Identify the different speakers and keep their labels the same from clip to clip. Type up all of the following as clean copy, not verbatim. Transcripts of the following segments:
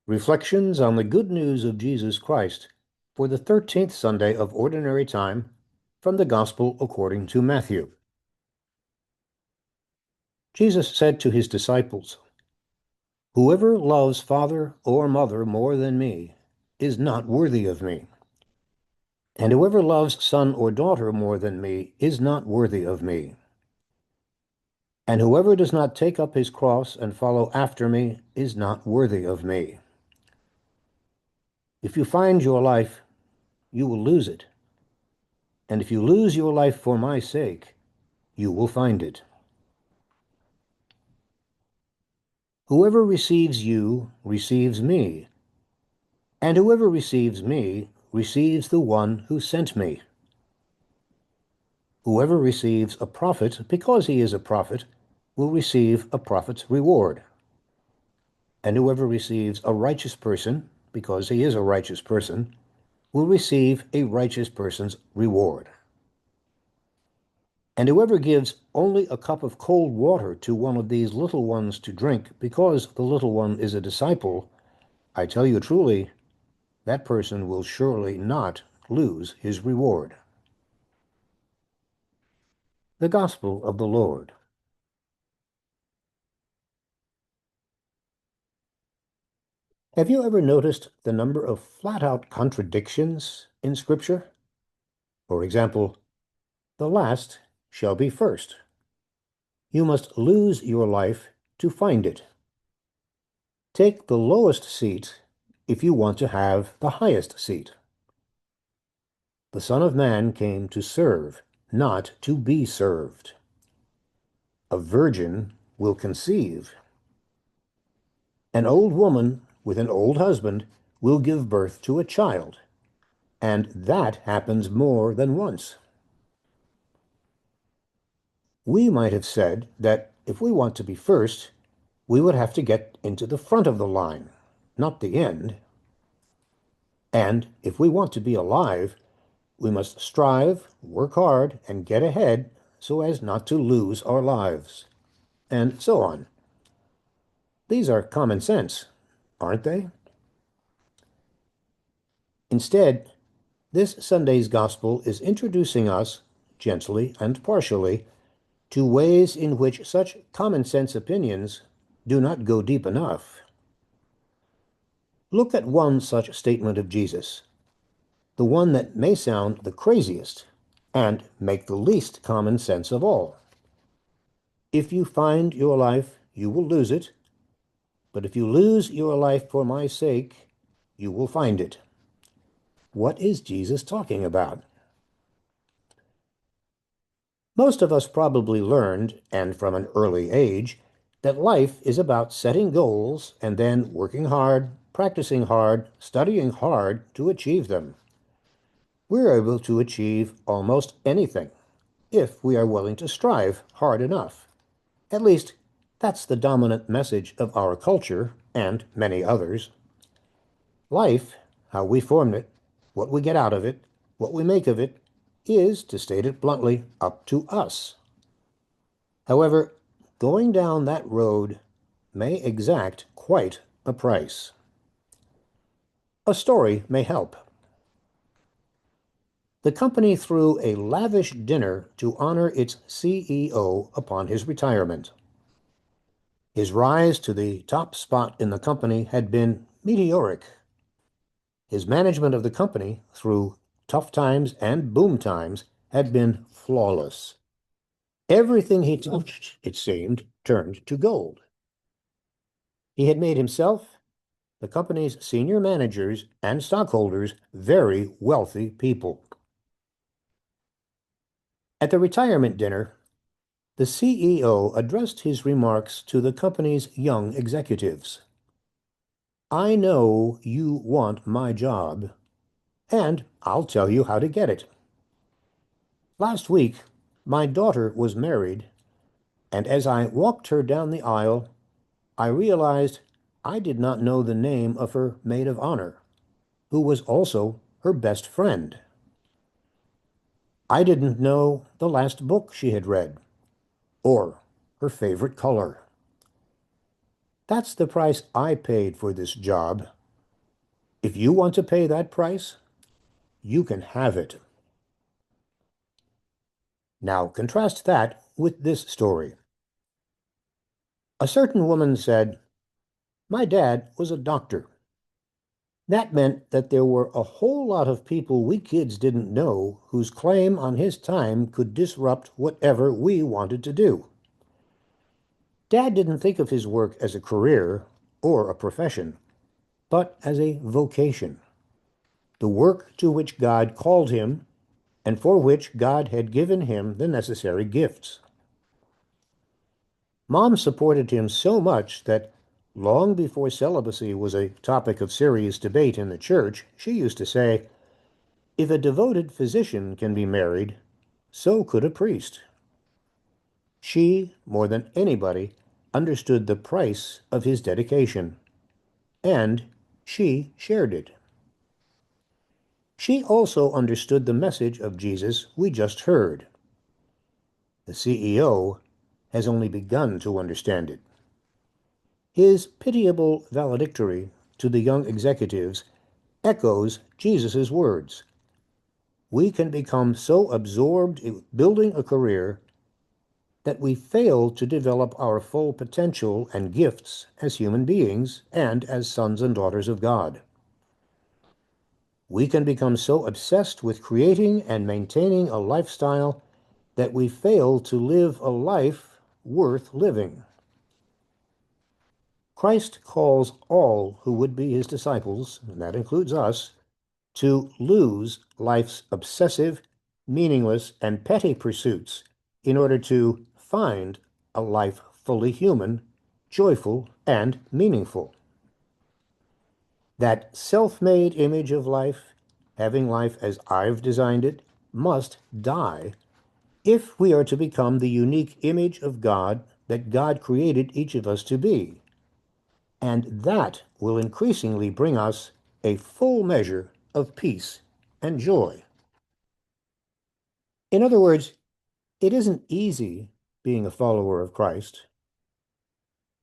Speaker 1: Reflections on the Good News of Jesus Christ for the 13th Sunday of Ordinary Time from the Gospel according to Matthew. Jesus said to his disciples, "Whoever loves father or mother more than me is not worthy of me, and whoever loves son or daughter more than me is not worthy of me. And whoever does not take up his cross and follow after me is not worthy of me. If you find your life, you will lose it. And if you lose your life for my sake, you will find it. Whoever receives you receives me, and whoever receives me receives the one who sent me. Whoever receives a prophet because he is a prophet will receive a prophet's reward. And whoever receives a righteous person because he is a righteous person will receive a righteous person's reward. And whoever gives only a cup of cold water to one of these little ones to drink because the little one is a disciple, I tell you truly, that person will surely not lose his reward." The Gospel of the Lord. Have you ever noticed the number of flat-out contradictions in Scripture? For example, the last shall be first. You must lose your life to find it. Take the lowest seat if you want to have the highest seat. The Son of Man came to serve, not to be served. A virgin will conceive. An old woman with an old husband will give birth to a child, and that happens more than once. We might have said that if we want to be first, we would have to get into the front of the line, not the end. And if we want to be alive, we must strive, work hard, and get ahead so as not to lose our lives, and so on. These are common sense, aren't they? Instead, this Sunday's Gospel is introducing us, gently and partially, to ways in which such common sense opinions do not go deep enough. Look at one such statement of Jesus, the one that may sound the craziest and make the least common sense of all. If you find your life, you will lose it, but if you lose your life for my sake, you will find it. What is Jesus talking about? Most of us probably learned, and from an early age, that life is about setting goals and then working hard, practicing hard, studying hard to achieve them. We're able to achieve almost anything if we are willing to strive hard enough. At least, that's the dominant message of our culture and many others. Life, how we form it, what we get out of it, what we make of it, is, to state it bluntly, up to us. However, going down that road may exact quite a price. A story may help. The company threw a lavish dinner to honor its CEO upon his retirement. His rise to the top spot in the company had been meteoric. His management of the company through tough times and boom times had been flawless. Everything he touched, it seemed, turned to gold. He had made himself, the company's senior managers, and stockholders very wealthy people. At the retirement dinner, the CEO addressed his remarks to the company's young executives. "I know you want my job, and I'll tell you how to get it. Last week, my daughter was married, and as I walked her down the aisle, I realized I did not know the name of her maid of honor, who was also her best friend. I didn't know the last book she had read, or her favorite color. That's the price I paid for this job, If you want to pay that price, you can have it. Now contrast that with this story. A certain woman said, "My dad was a doctor." That meant that there were a whole lot of people we kids didn't know whose claim on his time could disrupt whatever we wanted to do. Dad didn't think of his work as a career or a profession, but as a vocation, the work to which God called him and for which God had given him the necessary gifts. Mom supported him so much that long before celibacy was a topic of serious debate in the church, she used to say, "If a devoted physician can be married, so could a priest." She, more than anybody, understood the price of his dedication, and she shared it. She also understood the message of Jesus we just heard. The CEO has only begun to understand it. His pitiable valedictory to the young executives echoes Jesus' words. We can become so absorbed in building a career that we fail to develop our full potential and gifts as human beings and as sons and daughters of God. We can become so obsessed with creating and maintaining a lifestyle that we fail to live a life worth living. Christ calls all who would be his disciples, and that includes us, to lose life's obsessive, meaningless, and petty pursuits in order to find a life fully human, joyful, and meaningful. That self-made image of life, having life as I've designed it, must die if we are to become the unique image of God that God created each of us to be. And that will increasingly bring us a full measure of peace and joy. In other words, it isn't easy being a follower of Christ.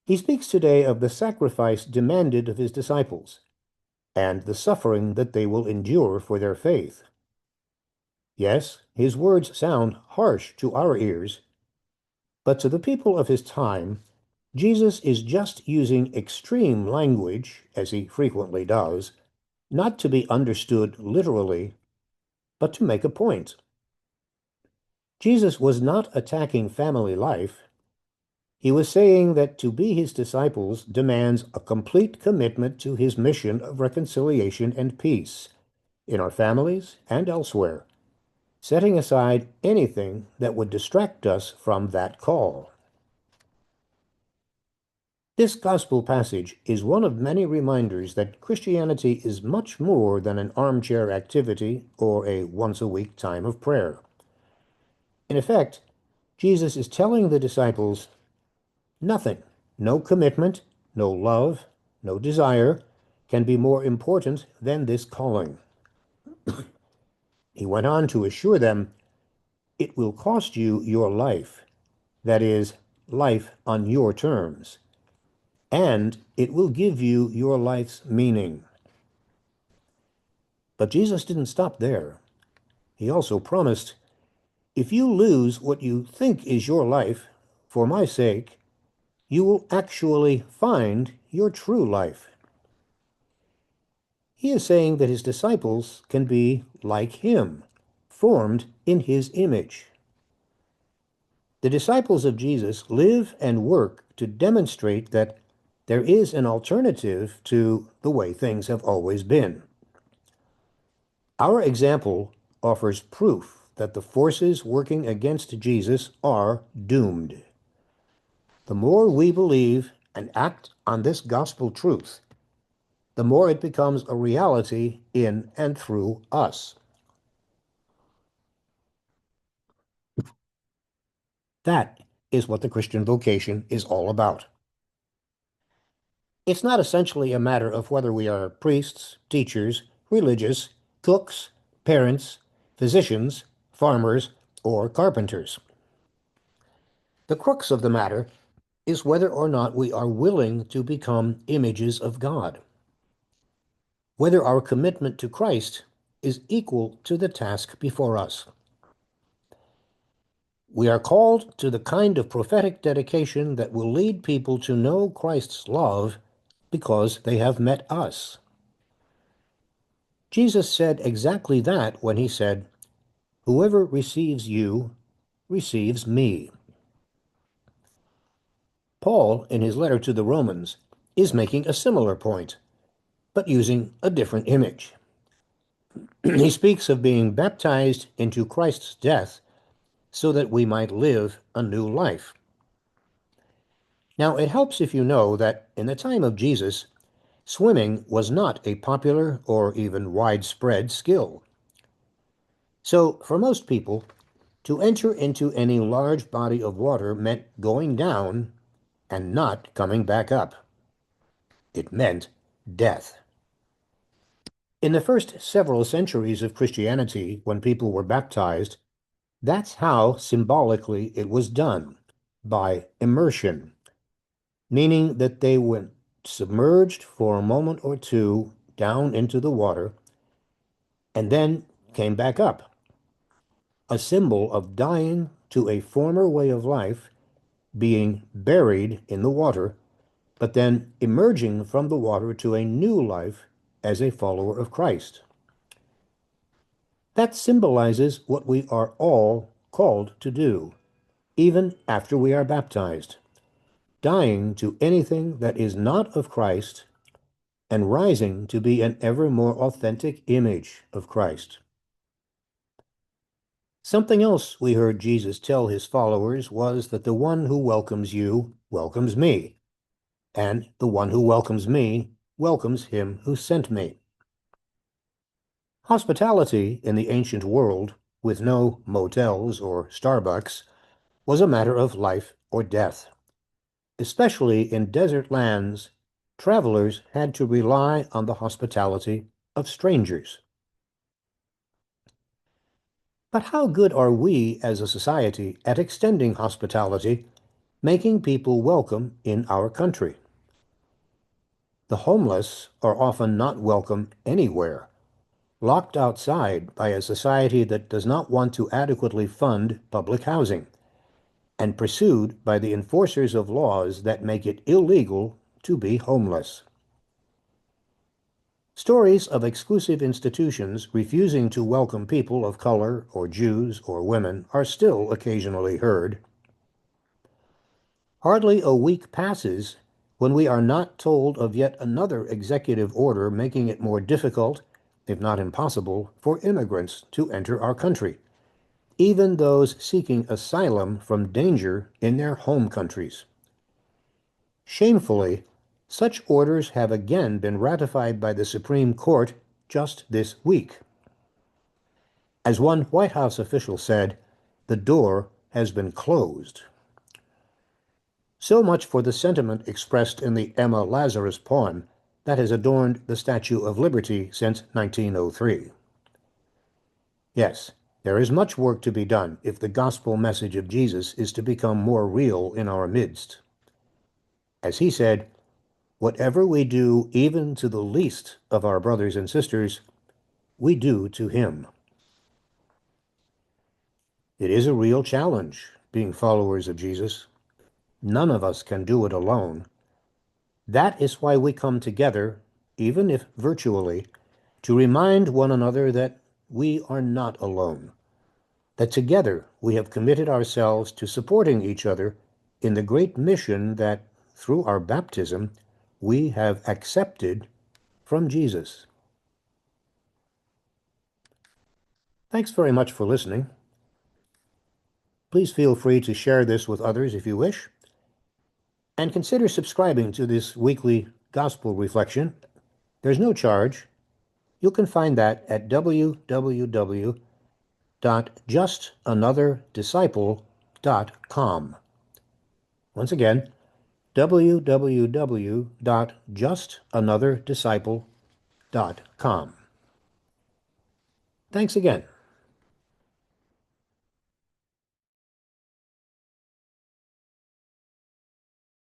Speaker 1: He speaks today of the sacrifice demanded of his disciples and the suffering that they will endure for their faith. Yes, his words sound harsh to our ears, but to the people of his time, Jesus is just using extreme language, as he frequently does, not to be understood literally, but to make a point. Jesus was not attacking family life. He was saying that to be his disciples demands a complete commitment to his mission of reconciliation and peace in our families and elsewhere, setting aside anything that would distract us from that call. This gospel passage is one of many reminders that Christianity is much more than an armchair activity or a once-a-week time of prayer. In effect, Jesus is telling the disciples nothing, no commitment, no love, no desire can be more important than this calling. He went on to assure them, it will cost you your life, that is, life on your terms, and it will give you your life's meaning. But Jesus didn't stop there. He also promised, if you lose what you think is your life for my sake, you will actually find your true life. He is saying that his disciples can be like him, formed in his image. The disciples of Jesus live and work to demonstrate that there is an alternative to the way things have always been. Our example offers proof that the forces working against Jesus are doomed. The more we believe and act on this gospel truth, the more it becomes a reality in and through us. That is what the Christian vocation is all about. It's not essentially a matter of whether we are priests, teachers, religious, cooks, parents, physicians, farmers, or carpenters. The crux of the matter is whether or not we are willing to become images of God. whether our commitment to Christ is equal to the task before us. We are called to the kind of prophetic dedication that will lead people to know Christ's love because they have met us. Jesus said exactly that when he said, "Whoever receives you receives me." Paul, in his letter to the Romans, is making a similar point, but using a different image. He speaks of being baptized into Christ's death so that we might live a new life. Now, it helps if you know that in the time of Jesus, swimming was not a popular or even widespread skill. So, for most people, to enter into any large body of water meant going down and not coming back up. It meant death. In the first several centuries of Christianity, when people were baptized, that's how symbolically it was done, by immersion, meaning that they went submerged for a moment or two down into the water and then came back up, a symbol of dying to a former way of life, being buried in the water, but then emerging from the water to a new life as a follower of Christ. That symbolizes what we are all called to do, even after we are baptized, dying to anything that is not of Christ and rising to be an ever more authentic image of Christ. Something else we heard Jesus tell his followers was that the one who welcomes you welcomes me, and the one who welcomes me welcomes him who sent me. Hospitality in the ancient world, with no motels or Starbucks, was a matter of life or death. Especially in desert lands, travelers had to rely on the hospitality of strangers. But how good are we as a society at extending hospitality, making people welcome in our country? The homeless are often not welcome anywhere, locked outside by a society that does not want to adequately fund public housing, and pursued by the enforcers of laws that make it illegal to be homeless. Stories of exclusive institutions refusing to welcome people of color or Jews or women are still occasionally heard. Hardly a week passes when we are not told of yet another executive order making it more difficult, if not impossible, for immigrants to enter our country, even those seeking asylum from danger in their home countries. Shamefully, such orders have again been ratified by the Supreme Court just this week. As one White House official said, the door has been closed. So much for the sentiment expressed in the Emma Lazarus poem that has adorned the Statue of Liberty since 1903. Yes, there is much work to be done if the gospel message of Jesus is to become more real in our midst. As he said, "Whatever we do even to the least of our brothers and sisters, we do to him." It is a real challenge being followers of Jesus. None of us can do it alone. That is why we come together, even if virtually, to remind one another that we are not alone, that together we have committed ourselves to supporting each other in the great mission that, through our baptism, we have accepted from Jesus. Thanks very much for listening. Please feel free to share this with others if you wish, and consider subscribing to this weekly gospel reflection. There's no charge. You can find that at www.justanother.disciple.com. Once again, www.justanother.disciple.com. Thanks again.